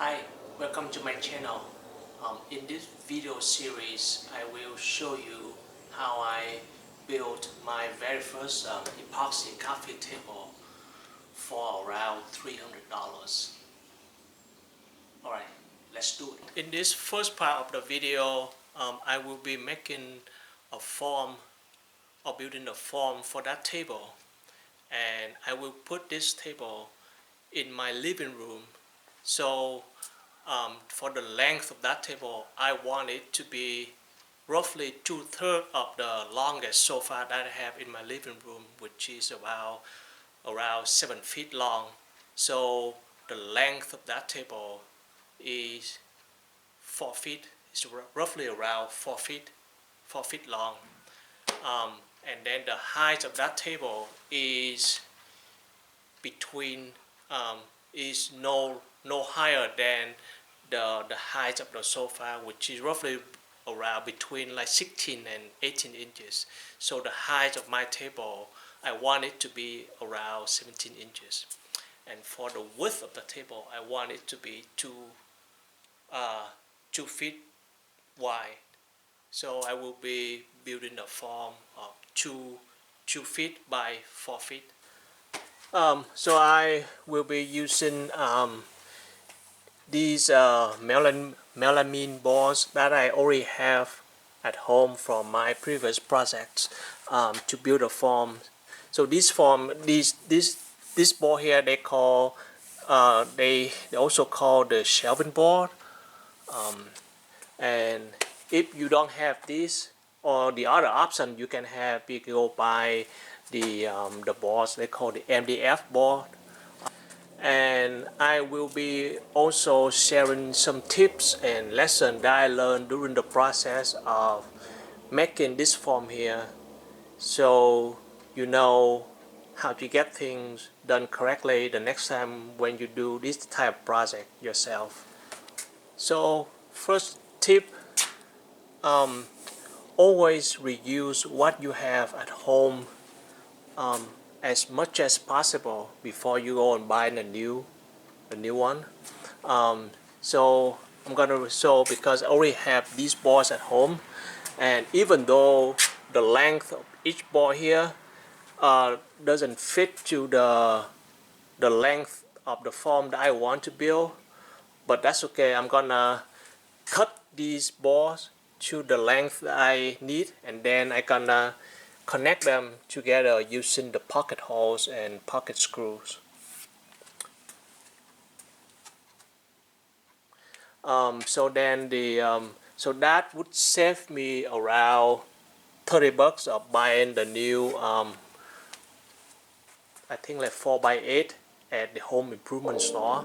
Hi, welcome to my channel. In this video series, I will show you how I built my very first epoxy coffee table for around $300. Alright, let's do it. In this first part of the video, I will be making a form or building a form for that table, and I will put this table in my living room. So for the length of that table, I want it to be roughly 2/3 of the longest sofa that I have in my living room, which is around 7 feet long. So the length of that table is 4 feet. It's roughly around 4 feet long. And then the height of that table is between is no higher than the height of the sofa, which is roughly around between like 16 and 18 inches. So the height of my table, I want it to be around 17 inches. And for the width of the table, I want it to be 2 feet wide. So I will be building a form of 2 feet by 4 feet. So I will be using these melamine boards that I already have at home from my previous projects to build a form. So this board here, they also call the shelving board. And if you don't have this, or the other option you can have, you can go buy the boards they call the MDF board. And I will be also sharing some tips and lessons that I learned during the process of making this form here, so you know how to get things done correctly the next time when you do this type of project yourself. So first tip, always reuse what you have at home as much as possible before you go and buy a new one. So I'm gonna show, because I already have these boards at home, and even though the length of each board here doesn't fit to the length of the form that I want to build, but that's okay. I'm gonna cut these boards to the length that I need, and then I gonna connect them together using the pocket holes and pocket screws. So then so that would save me around $30 of buying the new I think like 4x8 at the home improvement store.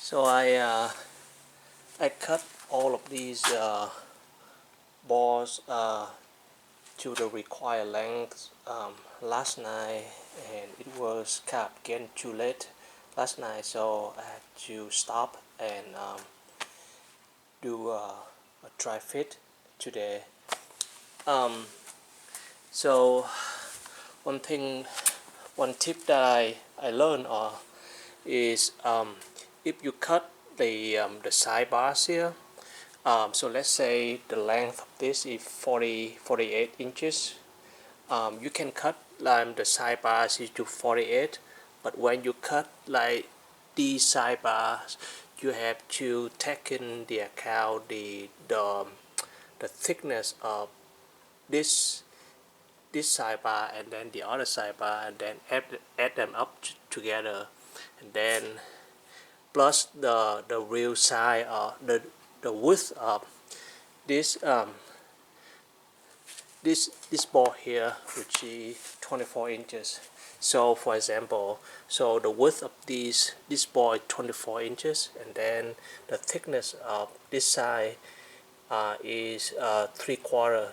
So I cut all of these boards to the required length last night, and it was kind of getting too late last night, so I had to stop and do a dry fit today. So one tip that I learned is if you cut the sidebars here, so let's say the length of this is 48 inches. You can cut the sidebars to 48, but when you cut like these sidebars, you have to take in the account the thickness of this sidebar and then the other sidebar, and then add them up together, and then plus the real side, the width of this this board here, which is 24 inches. So for example, so the width of this board is 24 inches, and then the thickness of this side is 3/4.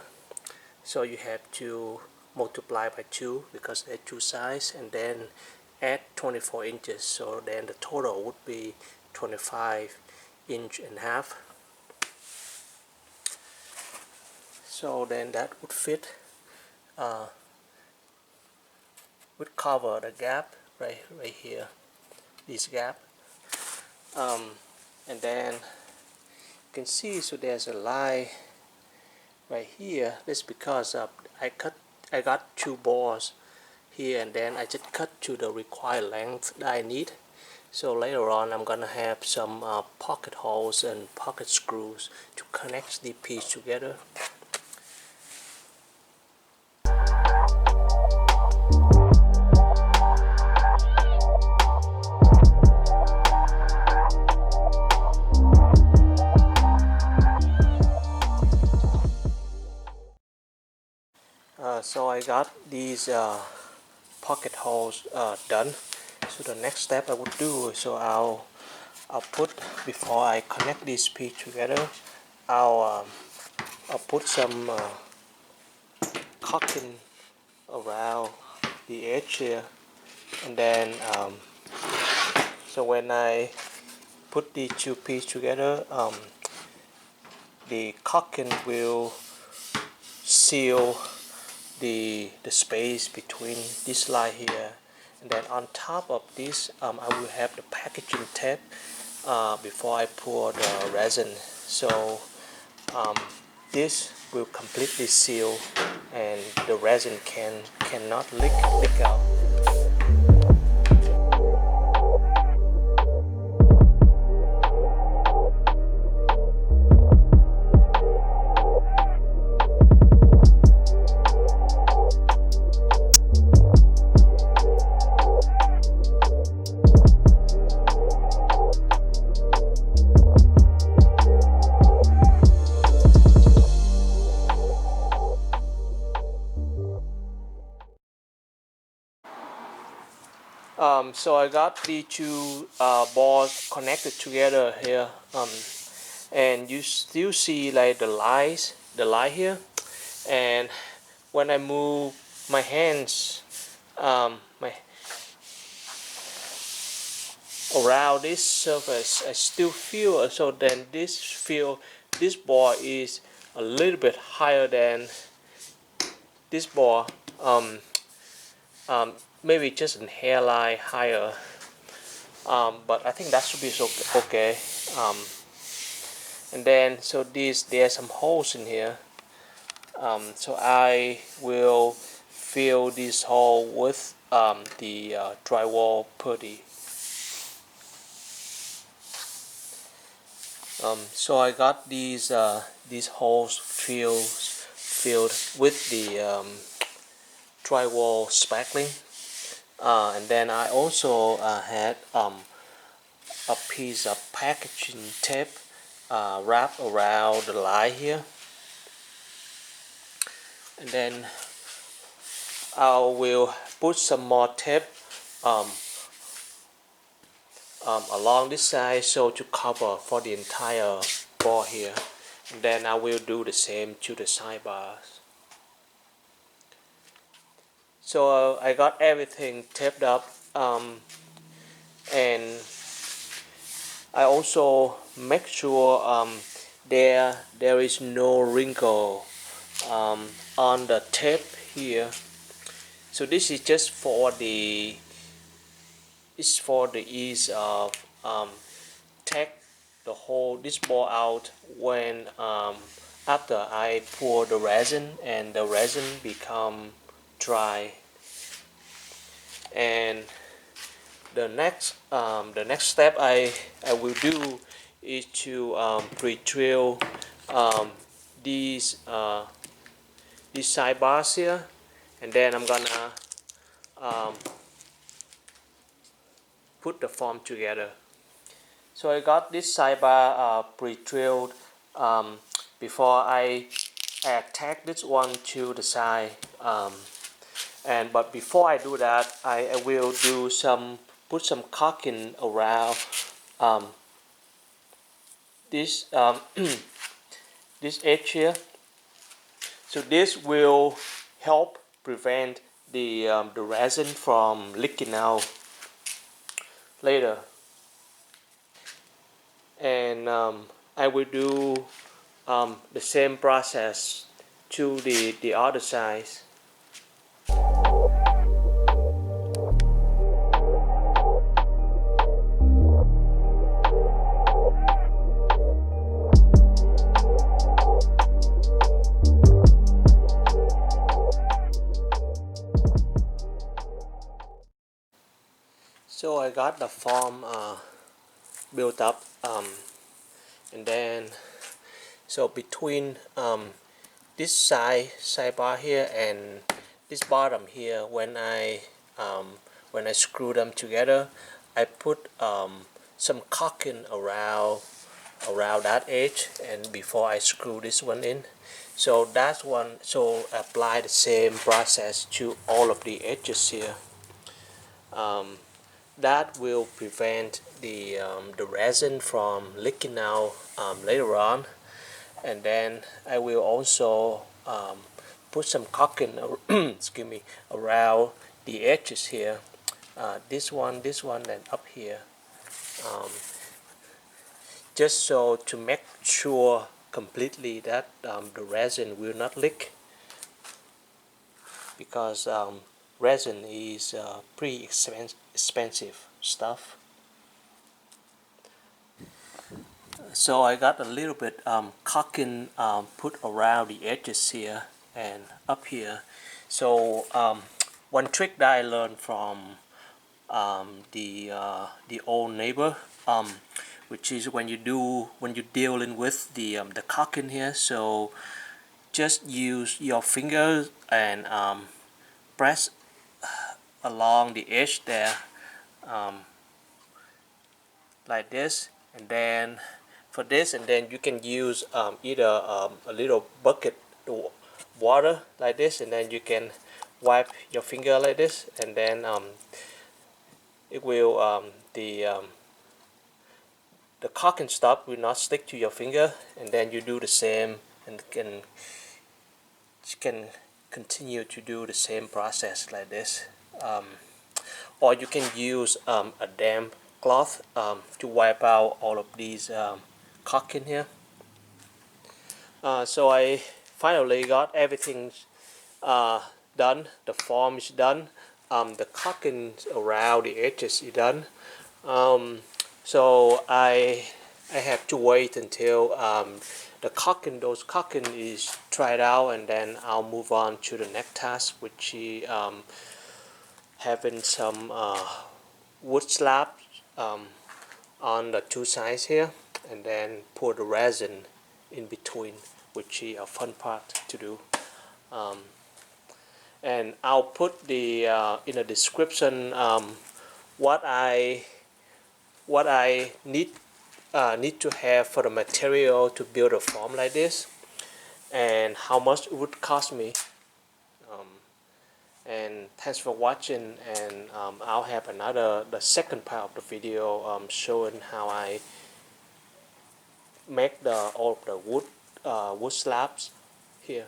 So you have to multiply by 2 because there are two sides, and then add 24 inches. So then the total would be 25.5 inches. So then that would fit, would cover the gap right here, this gap. And then you can see, so there's a line right here. That's because I got two balls here, and then I just cut to the required length that I need. So later on I'm gonna have some pocket holes and pocket screws to connect the piece together. So I got these pocket holes done. So the next step I would do is, so I'll put, before I connect this piece together, I'll put some caulking around the edge here, and then so when I put the two pieces together, the caulking will seal the space between this line here, and then on top of this I will have the packaging tape before I pour the resin. So this will completely seal, and the resin cannot leak out. So I got the two balls connected together here, and you still see like the line here, and when I move my hands around this surface, I still feel, so then this ball is a little bit higher than this ball, maybe just a hairline higher, but I think that should be okay. And then so there are some holes in here, so I will fill this hole with the drywall putty. So I got these holes filled with the drywall spackling, and then I also had a piece of packaging tape wrapped around the line here, and then I will put some more tape along this side, so to cover for the entire ball here, and then I will do the same to the sidebars. So I got everything taped up, and I also make sure there is no wrinkle on the tape here. So this is just for the ease of take this ball out when after I pour the resin and the resin become dry. And the next step I will do is to pre-drill these sidebars here, and then I'm gonna put the form together. So I got this sidebar pre-drilled before I attach this one to the side. But before I do that, I will put some caulking around this this edge here. So this will help prevent the resin from leaking out later. And I will do the same process to the other side. So I got the foam built up, and then so between this sidebar here and this bottom here, when I screw them together, I put some caulking around that edge, and before I screw this one in. So that's one. So apply the same process to all of the edges here. That will prevent the resin from leaking out later on. And then I will also put some caulking excuse me, around the edges here. This one, and up here. Just so to make sure completely that the resin will not leak, because resin is pretty expensive stuff. So I got a little bit caulking put around the edges here and up here. So one trick that I learned from the old neighbor, which is when you're dealing with the caulking here, so just use your fingers and press along the edge there, like this, and then for this, and then you can use either a little bucket water like this, and then you can wipe your finger like this, and then it will the caulking stuff will not stick to your finger, and then you do the same, and you can continue to do the same process like this. Or you can use a damp cloth to wipe out all of these caulking here. So I finally got everything done. The form is done. The caulking around the edges is done. So I have to wait until those caulking is tried out, and then I'll move on to the next task, which is having some wood slabs on the two sides here, and then pour the resin in between, which is a fun part to do. And I'll put the in the description what I need to have for the material to build a form like this, and how much it would cost me. And thanks for watching, and I'll have the second part of the video showing how I make all of the wood slabs here.